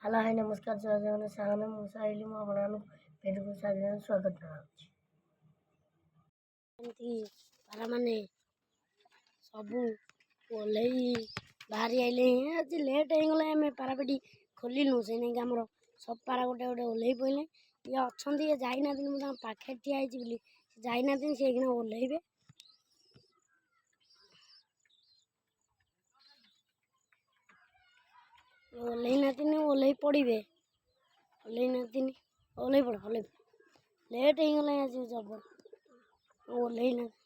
Hello high ନମସ୍କାର ଜୟ ଜଗନ୍ନାଥ ସାଙ୍ଗମାନେ ମୁଁ ସାହିଲି ମୁଁ ଆପଣମାନଙ୍କୁ ପେଟକୁ ସ୍ୱାଗତ ଜଣାଉଛି। ଏମିତି ପାରାମାନେ ସବୁ ଓହ୍ଲେଇ ବାହାରି ଆଇଲେ ଆଜି ଲେଟ୍ ହେଇଗଲା ଆମେ ପାରାପେଟି ଖୋଲିଲୁ ସେ ନେଇକି ଆମର ସବୁ ପାରା ଗୋଟେ ଗୋଟେ ଓହ୍ଲେଇ ପଡ଼ିଲେ ଇଏ ଅଛନ୍ତି ଇଏ ଯାଇନାହାନ୍ତି ମୁଁ ତାଙ୍କ ପାଖରେ ଠିଆ ହେଇଛି ବୋଲି ଯାଇନାହାନ୍ତି ସେ ଏଇଖିଣା ଓହ୍ଲେଇବେ। ଓହ୍ଲେଇ ନାହାନ୍ତି ଓହ୍ଲେଇ ପଡ଼ିବେ ଓହ୍ଲେଇ ପଡ଼ ଲେଟ୍ ହେଇଗଲା ଆଜି ଜବର ଓହ୍ଲେଇ ନାହାନ୍ତି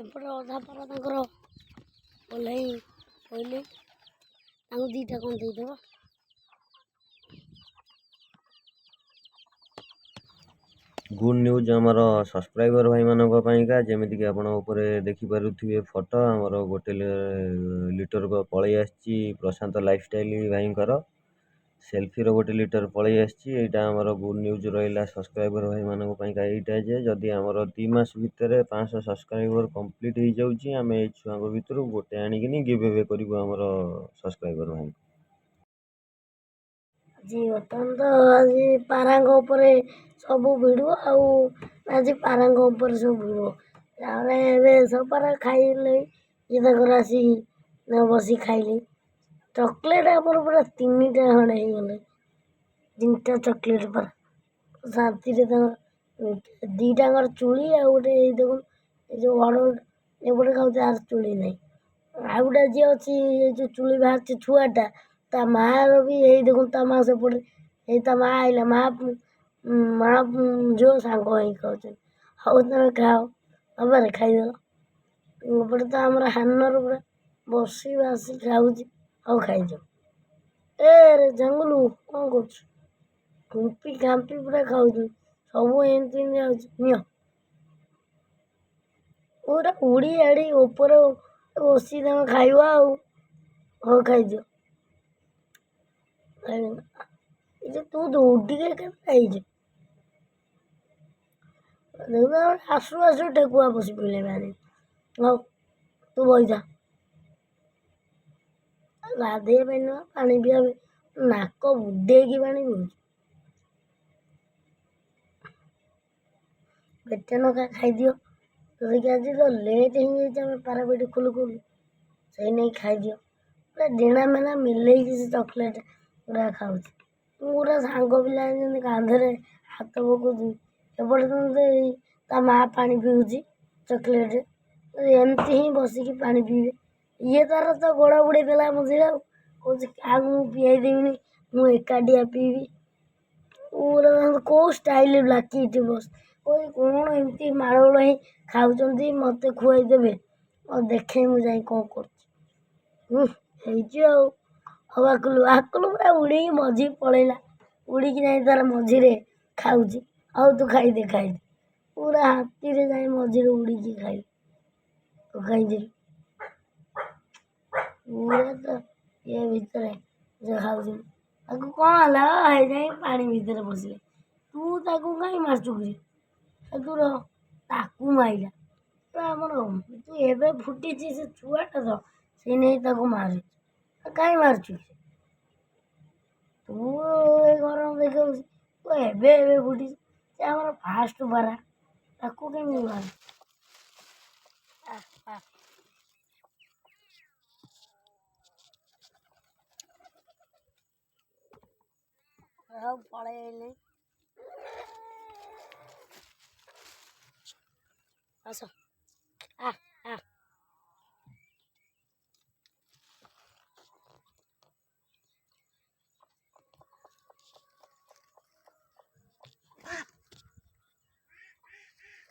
ଏପଟେ ଅଧା ପାରା ତାଙ୍କର ଓହ୍ଲେଇ ପଡ଼ିଲେ ତାଙ୍କୁ ଦୁଇଟା କ'ଣ ଦେଇଦେବା। ଗୁଡ୍ ନ୍ୟୁଜ୍ ଆମର ସବସ୍କ୍ରାଇବର ଭାଇମାନଙ୍କ ପାଇଁକା, ଯେମିତିକି ଆପଣ ଉପରେ ଦେଖିପାରୁଥିବେ ଫଟୋ ଆମର 1 ଲିଟର ପଳେଇ ଆସିଛି ପ୍ରଶାନ୍ତ ଲାଇଫଷ୍ଟାଇଲ ଭାଇଙ୍କର ସେଲ୍ଫିର 1 ଲିଟର ପଳେଇ ଆସିଛି। ଏଇଟା ଆମର ଗୁଡ୍ ନ୍ୟୁଜ୍ ରହିଲା ସବସ୍କ୍ରାଇବର ଭାଇମାନଙ୍କ ପାଇଁକା ଏଇଟା ଯେ ଯଦି ଆମର 2 ମାସ ଭିତରେ 500 ସବସ୍କ୍ରାଇବର କମ୍ପ୍ଲିଟ୍ ହେଇଯାଉଛି ଆମେ ଏଇ ଛୁଆଙ୍କ ଭିତରୁ ଗୋଟେ ଆଣିକିନି ଗିଭ୍ ଆୱେ କରିବୁ ଆମର ସବସ୍କ୍ରାଇବର ଭାଇ। ଆଜି ବର୍ତ୍ତମାନ ତ ଆଜି ପାରାଙ୍କ ଉପରେ ସବୁ ଭିଡ଼ିଓ ଆଉ ଆଜି ପାରାଙ୍କ ଉପରେ ସବୁ ଭିଡ଼ିଓ ତାପରେ ଏବେ ସବୁ ପାରା ଖାଇଲେ ଇଏ ତାଙ୍କର ଆସିକି ବସି ଖାଇଲେ ଚକୋଲେଟ୍ ଆମର ପୁରା 3ଟା ଖଣ୍ଡେ ହେଇଗଲେ 3ଟା ଚକୋଲେଟ୍ ପାରା ଶାନ୍ତିରେ ତାଙ୍କର 2ଟାଙ୍କର ଚୁଳି ଆଉ ଗୋଟେ ଏଇ ଦେଖୁନ ଏ ଯେଉଁ ବଡ଼ ଏପଟେ ଖାଉଛି ଆର ଚୁଳି ନାହିଁ ଆଉ ଗୋଟେ ଯିଏ ଅଛି ଏ ଯେଉଁ ଚୁଳି ବାହାରିଛି ଛୁଆଟା ତା ମାଆର ବି ଏଇ ଦେଖୁନ ତା ମା ସେପଟେ ଏଇ ତା ମା ଆଇଲା ମା ଝିଅ ସାଙ୍ଗ ହେଇକି ଖାଉଛନ୍ତି। ହଉ ତମେ ଖାଅ ହବାରେ ଖାଇଦେଲ ଏପଟେ ତ ଆମର ହାନର ପୁରା ବସି ବାସି ଖାଉଛି। ହଉ ଖାଇଯାଅ ରେ ଜଙ୍ଗୁଲୁ କ'ଣ କରୁଛୁ ଖୁମ୍ପି ଖାମ୍ପି ପୁରା ଖାଉଛୁ ସବୁ ଏମିତି ଯାଉଛି ନିଅ ପୁରା ଉଡ଼ି ଆଡ଼ି ଉପରେ ବସି ତମେ ଖାଇବ ଆଉ ହଉ ଖାଇଦିଅ ଖାଇବ ତୁ ଦୌଡ଼ିକି କେତେ ଖାଇଛୁ ଦେଖୁନ ଆସୁ ଆସୁ ଠେକୁଆ ପଶି ପଡ଼ିଲେ ବାହାରେ। ହଉ ତୁ ବଇଥା ଗାଧେଇବା ପାଇଁ ନୁହଁ ପାଣି ପିଇବା ପାଇଁ ନାକ ବୁଡ଼େଇକି ପାଣି ପିଉଛି ପେଟେ ନଖା ଖାଇଦିଅ ଧରିକି ଆଜି ତ ଲେଟ୍ ହେଇଯାଇଛି ଆମେ ପାରାପେଟି ଖୋଲୁ ସେଇ ନେଇ ଖାଇଦିଅ ପୁରା ଡେଣା ମେଣା ମିଲେଇକି ସେ ଚକୋଲେଟ୍ ପୁରା ଖାଉଛି ମୁଁ ପୁରା ସାଙ୍ଗ ପିଲା ଯେମିତି କାନ୍ଧରେ ହାତ ପକାଉଛି ଏପଟେ ତ ତା ମା ପାଣି ପିଉଛି ଚକୋଲେଟ୍ ଏମିତି ହିଁ ବସିକି ପାଣି ପିଇବେ ଇଏ ତାର ତ ଗୋଡ଼ ବୁଡ଼େଇ ଦେଲା ମଝିରେ ଆଉ କହୁଛି କାହାକୁ ମୁଁ ପିଆଇ ଦେବିନି ମୁଁ ଏକାଟିଆ ପିଇବି ପୁରା କେଉଁ ଷ୍ଟାଇଲ୍ ବ୍ଲାକି ଏଠି ବସ କହୁଛି କ'ଣ ଏମିତି ମାଡ଼ଗୋଳ ହିଁ ଖାଉଛନ୍ତି ମୋତେ ଖୁଆଇଦେବେ ଆଉ ଦେଖେ ମୁଁ ଯାଇ କ'ଣ କରୁଛି ହେଇଛି ଆଉ ହଉ ଆକୁଲୁ ପୁରା ଉଡ଼ିକି ମଝିକି ପଳେଇଲା ଉଡ଼ିକି ଯାଇ ତାର ମଝିରେ ଖାଉଛି ହଉ ତୁ ଖାଇଦେ ପୁରା ହାତୀରେ ଯାଇ ମଝିରେ ଉଡ଼ିକି ଖାଇଲୁ ଖାଇଦେଲୁ ପୁରା ତ ଇଏ ଭିତରେ ଯେ ଖାଉଛି ତାକୁ କ'ଣ ହେଲା ଯାଇ ପାଣି ଭିତରେ ପଶିଲେ ତୁ ତାକୁ କାହିଁ ମାରୁଛୁ କି ତୁ ରହ ତାକୁ ମାଇଲା ଆମର ତୁ ଏବେ ଫୁଟିଛି ସେ ଛୁଆଟା ତ ସେ ନେଇ ତାକୁ ମାରୁଛୁ କାହିଁ ମାରୁଛୁ ତୁ ଏ ଗରମ ଦେଖାଉଛି ତୁ ଏବେ ଫୁଟିଛି ସେ ଆମର ଫାଷ୍ଟ ପାରା ତାକୁ କେମିତି ମାରୁ ଆଉ ପଳେଇ ଆଇଲେ ଆସ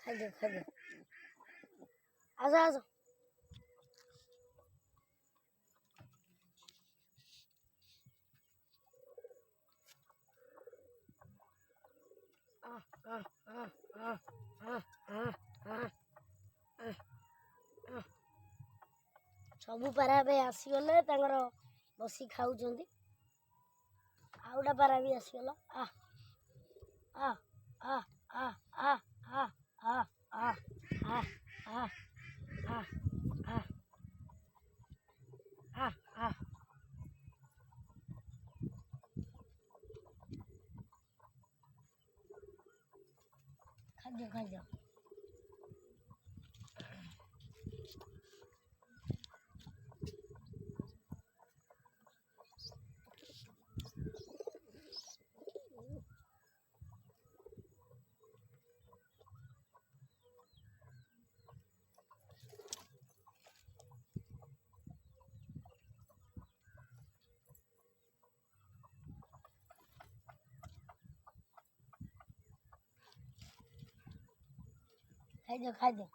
ଖାଇଦିଅ ଆସ ସବୁ ପାରା ଏବେ ଆସିଗଲେ ତାଙ୍କର ବସି ଖାଉଛନ୍ତି ଆଉ ଗୋଟେ ପାରା ବି ଆସିଗଲା ଖାଇଦିଅ ଖାଇଦିଅ। ଖାଇଦିଅ ଖାଇଦିଅ।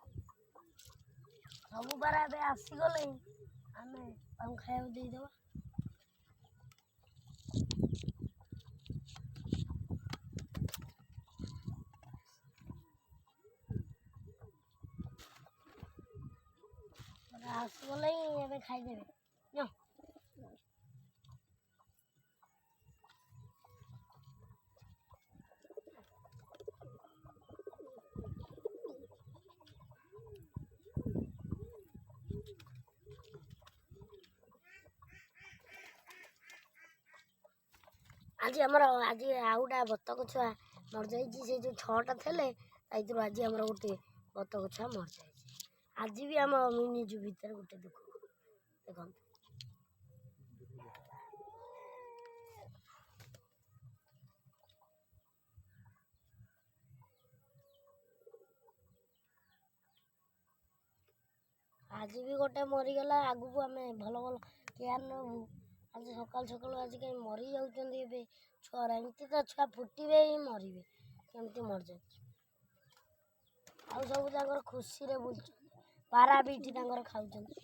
ସବୁ ବାର ଏବେ ଆସିଗଲେ ଆମେ ତାଙ୍କୁ ଖାଇବାକୁ ଦେଇଦେବା। ଆସିଗଲେ ଏବେ ଖାଇଦେବେ। ଆଜି ଆମର ଆଜି ଆଉ ଗୋଟେ ବତକ ଛୁଆ ମରିଯାଇଛି। ସେ ଯେଉଁ 6ଟା ଥିଲେ ତାଇଥିରୁ ଆଜି ଆମର ଗୋଟେ ବତକ ଛୁଆ ମରିଯାଇଛି। ଆଜି ବି ଆମ ମିନି ଜୁ ଭିତରେ ଗୋଟେ ଦେଖନ୍ତୁ। ଆଜି ବି ଗୋଟେ ମରିଗଲା। ଆଗକୁ ଆମେ ଭଲ ଭଲ କେୟାର ନେବୁ। ଆଜି ସକାଳୁ ଆଜି କାହିଁ ମରିଯାଉଛନ୍ତି ଏବେ ଛୁଆରା। ଏମିତି ତ ଛୁଆ ଫୁଟିବେ ହିଁ ମରିବେ, କେମିତି ମରିଯାଉଛି। ଆଉ ସବୁ ତାଙ୍କର ଖୁସିରେ ବୁଲୁଛନ୍ତି। ପାରା ବି ଏଠି ତାଙ୍କର ଖାଉଛନ୍ତି।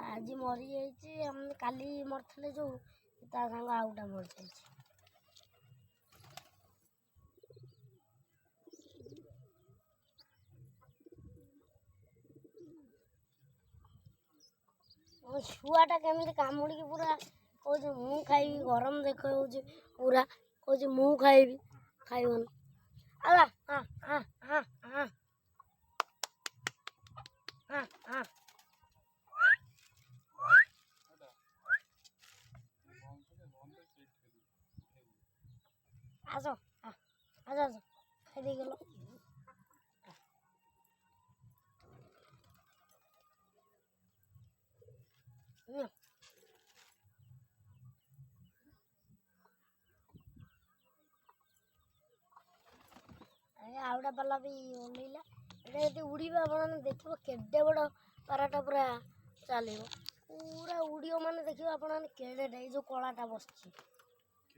ଆଜି ମରିଯାଇଛି। ଆମେ କାଲି ମରିଥିଲେ ଯେଉଁ ତା ସାଙ୍ଗ ଆଉଟା ମରିଯାଇଛି। ଛୁଆଟା କେମିତି କାମୁଡ଼ିକି ପୁରା କହୁଛି ମୁଁ ଖାଇବି। ଗରମ ଦେଖାଉଛି ପୁରା, କହୁଛି ମୁଁ ଖାଇବି। ଖାଇବନି। ଆଲା ହଁ ହଁ ହଁ ହଁ ହଁ ହଁ। ଆସ ଆସ ଆସ ଖାଇଦେଇ ଗଲ। ଆଉଟା ପାଲା ବି ଓହ୍ଲେଇଲା। ଏଇଟା ଯଦି ଉଡ଼ିବ ଆପଣ ଦେଖିବ କେଡ଼େ ବଡ଼ ପାରାଟା ପୁରା ଚାଲିବ। ପୁରା ଉଡ଼ିବ ମାନେ ଦେଖିବ ଆପଣମାନେ କେଡ଼େଟା। ଏଇ ଯେଉଁ କଳାଟା ବସିଛି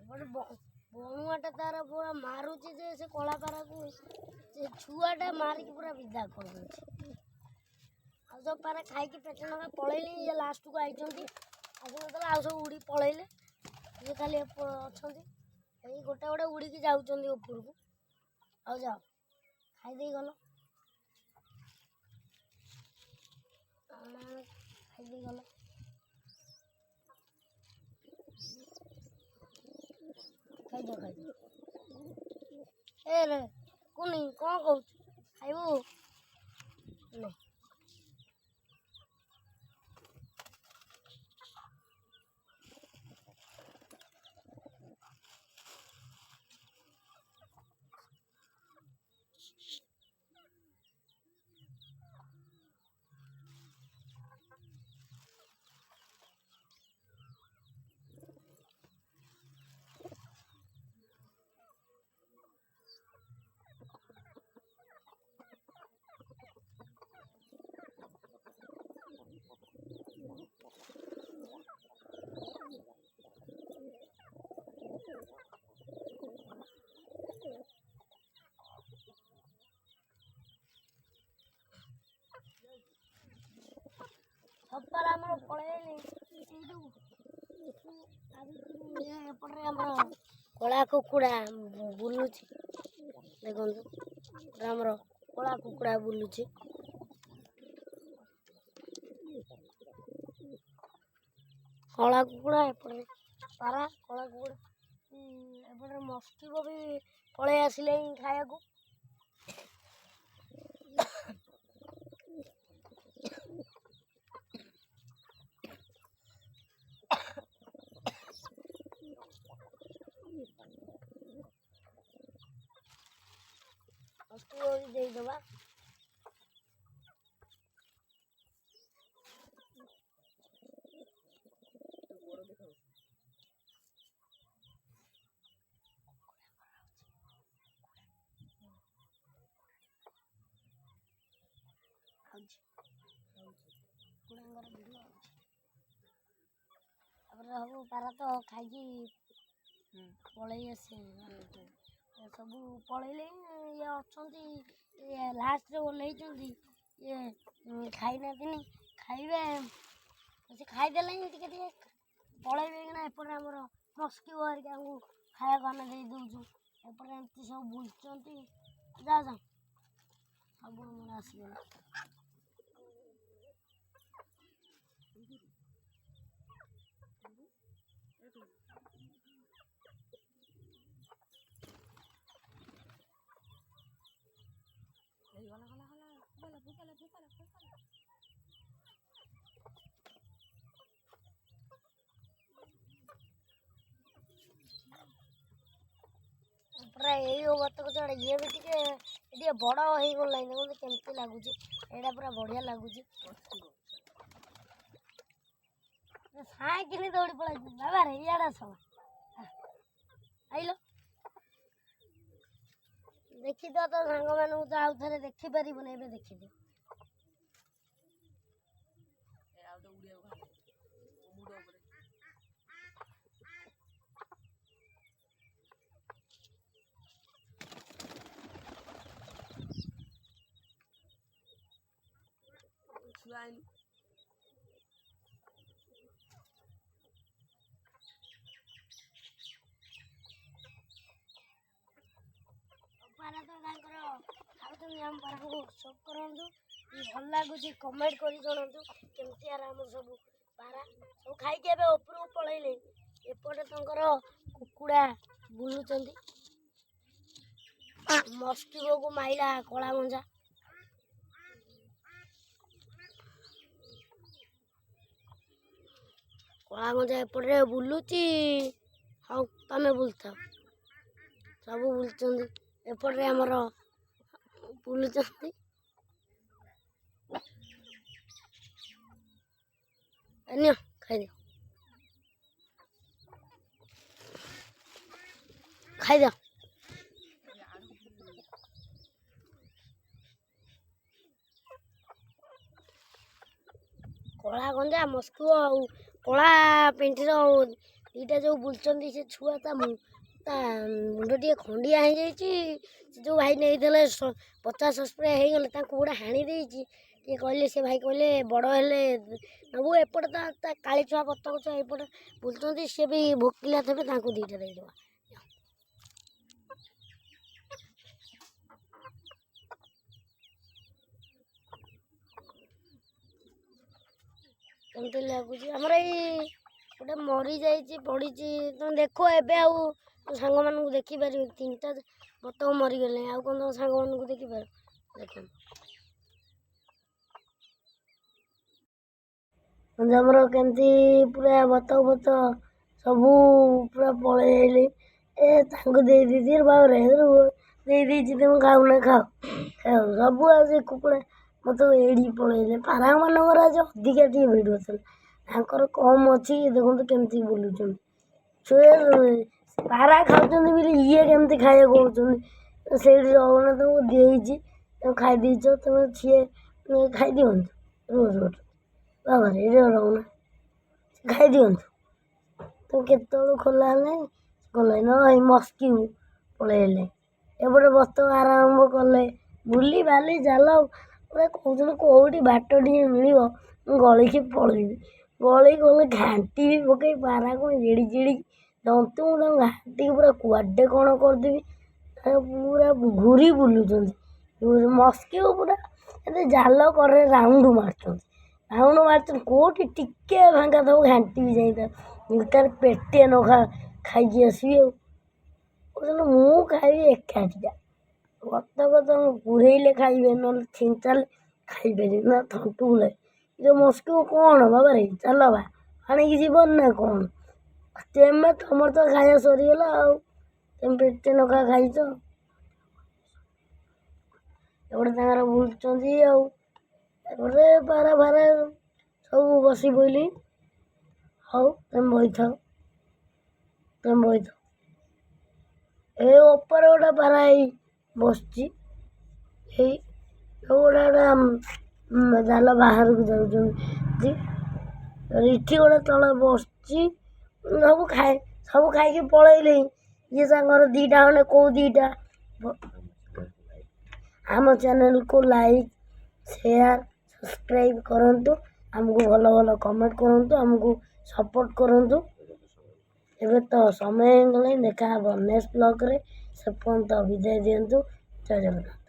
ଗୋଟେ ବଣୁଆଟା ତାର ପୁରା ମାରୁଛି ଯେ ସେ କଳା ପାରାକୁ ସେ ଛୁଆଟା ମାରିକି ପୁରା ବିଦା କରିଦେଉଛି। ଆଉ ସବୁ ପାରା ଖାଇକି ପେଟ ନଙ୍କା ପଳେଇଲେ। ଇଏ ଲାଷ୍ଟକୁ ଆଇଛନ୍ତି। ଆସିନଥିଲା ଆଉ ସବୁ ଉଡ଼ି ପଳେଇଲେ। ଇଏ ଖାଲି ଅଛନ୍ତି। ଏଇ ଗୋଟେ ଉଡ଼ିକି ଯାଉଛନ୍ତି ଉପରକୁ। ଆଉ ଯାଅ ଖାଇଦେଇ ଗଲ। ଖାଇଦେଇ ଗଲ। ଖାଇଦିଅ ଖାଇଦିଅ। ଏ ରେ କୁନି କ'ଣ କହୁଛୁ? ଖାଇବୁ ନେ। ସପାରା ଆମର ପଳେଇଲେ। ଏପଟରେ ଆମର କଳା କୁକୁଡ଼ା ବୁଲୁଛି। ଦେଖନ୍ତୁ ଆମର କଳା କୁକୁଡ଼ା ବୁଲୁଛି। କଳା କୁକୁଡ଼ା ଏପଟରେ ପାରା, କଳା କୁକୁଡ଼ା। ଏପଟରେ ମସ୍କିବ ବି ପଳେଇ ଆସିଲେ ଖାଇବାକୁ। ଦେଇଦେବା। ତାପରେ ସବୁ ପାରା ତ ଖାଇକି ପଳେଇ ଆସେ। ସବୁ ପଳେଇଲେ ଇଏ ଅଛନ୍ତି, ଇଏ ଲାଷ୍ଟରେ ଓହ୍ଲେଇଛନ୍ତି, ଇଏ ଖାଇନାହାନ୍ତି, ଖାଇବେ। ସେ ଖାଇଦେଲେ ହିଁ ଟିକେ ଟିକେ ପଳେଇବେ କିନା ଏପଟେ ଆମର ମସ୍କିଉ ହେରିକାଙ୍କୁ ଖାଇବାକୁ ଆମେ ଦେଇ ଦେଉଛୁ। ଏପଟେ ଏମିତି ସବୁ ବୁଲୁଛନ୍ତି, ଯାଅ ଯାଅ ସବୁ ଆମର ଆସିଗଲା। ପୁରା ଏଇ ବତକ ଚଢ଼େ, ଇଏ ବି ଟିକେ ବଡ଼ ହେଇଗଲାଣି। ଦେଖନ୍ତୁ କେମିତି ଲାଗୁଛି, ଏଇଟା ପୁରା ବଢ଼ିଆ ଲାଗୁଛି। ସାଇକିନି ଦୌଡ଼ି ପଳାଇଛି, ବାବା ରେ ଇଆଡ଼େ ଆସ, ଆଇଲ ଦେଖିଦିଅ ତ ସାଙ୍ଗମାନଙ୍କୁ, ତ ଆଉ ଥରେ ଦେଖିପାରିବୁନି, ଏବେ ଦେଖିଦିଅ। ପାରା ତ ତାଙ୍କର ଖାଉଛନ୍ତି, ଆମ ପାରାକୁ ସବ୍ କରନ୍ତୁ। ଭଲ ଲାଗୁଛି କମେଣ୍ଟ କରି ଜଣାନ୍ତୁ କେମିତି ଆମର ସବୁ ପାରା ସବୁ ଖାଇକି ଏବେ ଉପରକୁ ପଳେଇଲେ। ଏପଟେ ତାଙ୍କର କୁକୁଡ଼ା ବୁଲୁଛନ୍ତି। ମସ୍କିବକୁ ମାଇଲା କଳା ମଞ୍ଜା। କଳା ମଞ୍ଜା ଏପଟରେ ବୁଲୁଛି। ହଉ ତମେ ବୁଲୁଥାଅ, ସବୁ ବୁଲୁଛନ୍ତି। ଏପଟରେ ଆମର ବୁଲୁଛନ୍ତି। ନିଅ ଖାଇଦିଅ, ଖାଇଦିଅ। କଳା ଗଞ୍ଜା ମସ୍କୁଅ ଆଉ କଳା ପେଣ୍ଠିର ଦୁଇଟା ଯେଉଁ ବୁଲୁଛନ୍ତି, ସେ ଛୁଆ ତା ମୁଣ୍ଡ ଟିକେ ଖଣ୍ଡିଆ ହେଇଯାଇଛି। ସେ ଯେଉଁ ଭାଇ ନେଇଥିଲେ 50 ସ୍ପ୍ରେ ହେଇଗଲେ, ତାଙ୍କୁ ଗୋଟେ ହାଣି ଦେଇଛି। ଟିକେ କହିଲେ, ସେ ଭାଇ କହିଲେ ବଡ଼ ହେଲେ ନେବୁ। ଏପଟେ ତା କାଳି ଛୁଆ ବତକ ଛୁଆ ଏପଟେ ବୁଲୁଛନ୍ତି, ସିଏ ବି ଭୋକିଲା ଥିବେ, ତାଙ୍କୁ ଦୁଇଟା ଦେଇଦେବା। କେମିତି ଲାଗୁଛି ଆମର ଏଇ ଗୋଟେ ମରିଯାଇଛି ପଡ଼ିଛି, ତମେ ଦେଖ। ଏବେ ଆଉ ତୋ ସାଙ୍ଗମାନଙ୍କୁ ଦେଖିପାରିବ, 3ଟା ବତକ ମରିଗଲେ, ଆଉ କ'ଣ ତମ ସାଙ୍ଗମାନଙ୍କୁ ଦେଖିପାରିବ? ଦେଖନ୍ତୁ ଆମର କେମିତି ପୁରା ବତକ ସବୁ ପୁରା ପଳେଇ ଆଇଲେ। ତାଙ୍କୁ ଦେଇ ଦେଇଛି ବାବରେ, ଦେଇ ଦେଇଛି, ତମେ ଖାଉନା, ଖାଅ ସବୁ। ଆଉ ସେ କୁକୁଡ଼ା ବତକ ଏଇଠିକି ପଳେଇଲେ। ପାରାମାନଙ୍କର ଆଜି ଅଧିକା ଟିକେ ଭିଡ଼ିଓ ଥିଲା, ତାଙ୍କର କମ୍ ଅଛି। ଦେଖନ୍ତୁ କେମିତି ବୁଲୁଛନ୍ତି। ପାରା ଖାଉଛନ୍ତି ବୋଲି ଇଏ କେମିତି ଖାଇବାକୁ କହୁଛନ୍ତି। ସେଇଠି ରହୁନା, ତମକୁ ଦେଇଛି, ତମେ ଖାଇ ଦେଇଛ, ତମେ ସିଏ ଖାଇଦିଅନ୍ତୁ। ରୋଜ ବାବାରେ ଏଇଟା ରହୁନା, ଖାଇଦିଅନ୍ତୁ। ତମେ କେତେବେଳୁ ଖୋଲା ହେଲାଣି, ଗଲେନ ଏଇ ମସ୍କିଉ ପଳେଇଲେ। ଏପଟେ ବତକ ଆରମ୍ଭ କଲେ ବୁଲି ବାଲି ଜାଲ। ପୁରା କହୁଛନ୍ତି କେଉଁଠି ବାଟ ଟିକେ ମିଳିବ, ମୁଁ ଗଳିକି ପଳେଇବି। ଗଳି ଗଲେ ଘାଣ୍ଟିବି ପକେଇ ପାରାକୁ ଏଡ଼ି ଚିଡ଼ିକି ଜନ୍ତୁ। ମୁଁ ତାଙ୍କୁ ଘାଣ୍ଟିକି ପୁରା କୁଆଡ଼େ କ'ଣ କରିଦେବି। ପୁରା ଘୁରି ବୁଲୁଛନ୍ତି ମସ୍କିଉ, ପୁରା ଏତେ ଜାଲ କରେ ରାଉଣ୍ଡ ମାରୁଛନ୍ତି। କେଉଁଠି ଟିକେ ଭାଙ୍ଗା ଥବ, ଘାଣ୍ଟିବି ଯାଇଥାଏ। ତାର ପେଟେ ନଖା ଖାଇକି ଆସିବି। ଆଉ କହୁଛନ୍ତି ମୁଁ ଖାଇବି ଏକାଠିଆ। ବତକ ତମେ ପୁରେଇଲେ ଖାଇବେ, ନହେଲେ ଛିଞ୍ଚାଲେ ଖାଇପାରିବେ ନା, ଥଣ୍ଟକୁ ଲାଗେ। ଯେଉଁ ମସ୍କିଉ କ'ଣ ବାବାରେ, ଚାଲ ବା ଆଣିକି ଯିବନି ନା କ'ଣ? ତମର ତ ଖାଇବା ସରିଗଲା, ଆଉ ତମେ ପେଟେ ନଖା ଖାଇଛ। ଏପଟେ ତାଙ୍କର ବୁଲୁଛନ୍ତି ଆଉ ଏପଟେ ପାରା ଫାରା ସବୁ ବସି ପଇଲି। ହଉ ତମେ ବଇଥାଅ ଏ ଉପରେ ଗୋଟେ ପାରା ଏଇ ବସିଛି ଏଇ ଗୋଟେ ଜାଲ ବାହାରକୁ ଯାଉଛନ୍ତି ଏଠି ଗୋଟେ ତଳେ ବସିଛି ସବୁ ଖାଇକି ପଳେଇଲେଇଁ। ଇଏ ତାଙ୍କର ଦିଟା ଖଣ୍ଡେ କୋଉ ଦିଟା ଆମ ଚ୍ୟାନେଲକୁ ଲାଇକ୍ ସେୟାର ସବସ୍କ୍ରାଇବ୍ କରନ୍ତୁ। ଆମକୁ ଭଲ ଭଲ କମେଣ୍ଟ କରନ୍ତୁ, ଆମକୁ ସପୋର୍ଟ କରନ୍ତୁ। ଏବେ ତ ସମୟ ହେଇଗଲାଣି, ଦେଖା ହବ ନେକ୍ସଟ ବ୍ଲଗରେ। ସେ ପର୍ଯ୍ୟନ୍ତ ବିଦାୟ ଦିଅନ୍ତୁ। ଜୟ ଜଗନ୍ନାଥ।